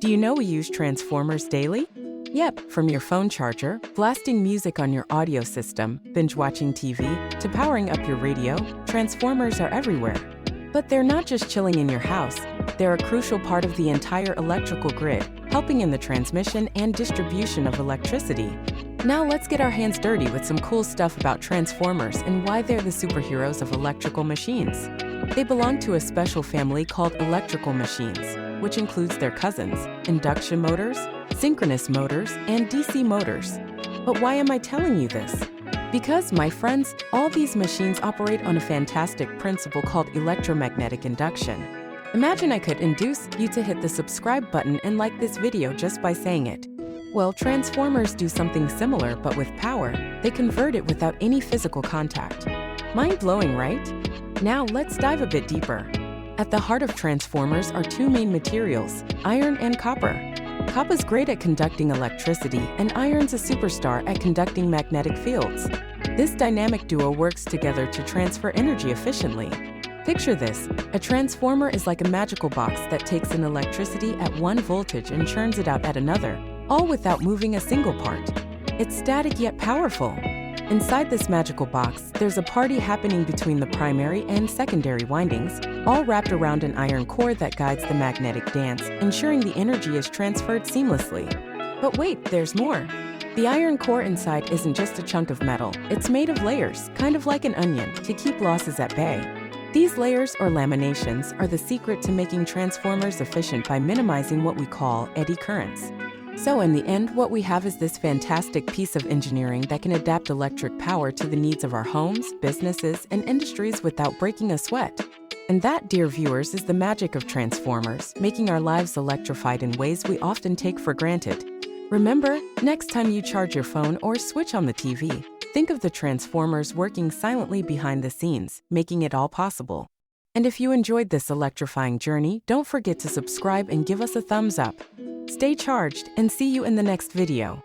Do you know we use transformers daily? Yep, from your phone charger, blasting music on your audio system, binge-watching TV, to powering up your radio, transformers are everywhere. But they're not just chilling in your house. They're a crucial part of the entire electrical grid, helping in the transmission and distribution of electricity. Now let's get our hands dirty with some cool stuff about transformers and why they're the superheroes of electrical machines. They belong to a special family called electrical machines, which includes their cousins, induction motors, synchronous motors, and DC motors. But why am I telling you this? Because, my friends, all these machines operate on a fantastic principle called electromagnetic induction. Imagine I could induce you to hit the subscribe button and like this video just by saying it. Well, transformers do something similar, but with power. They convert it without any physical contact. Mind-blowing, right? Now let's dive a bit deeper. At the heart of transformers are two main materials, iron and copper. Copper's great at conducting electricity, and iron's a superstar at conducting magnetic fields. This dynamic duo works together to transfer energy efficiently. Picture this: a transformer is like a magical box that takes in electricity at one voltage and churns it out at another, all without moving a single part. It's static yet powerful. Inside this magical box, there's a party happening between the primary and secondary windings, all wrapped around an iron core that guides the magnetic dance, ensuring the energy is transferred seamlessly. But wait, there's more. The iron core inside isn't just a chunk of metal, it's made of layers, kind of like an onion, to keep losses at bay. These layers, or laminations, are the secret to making transformers efficient by minimizing what we call eddy currents. So in the end, what we have is this fantastic piece of engineering that can adapt electric power to the needs of our homes, businesses, and industries without breaking a sweat. And that, dear viewers, is the magic of transformers, making our lives electrified in ways we often take for granted. Remember, next time you charge your phone or switch on the TV, think of the transformers working silently behind the scenes, making it all possible. And if you enjoyed this electrifying journey, don't forget to subscribe and give us a thumbs up. Stay charged and see you in the next video.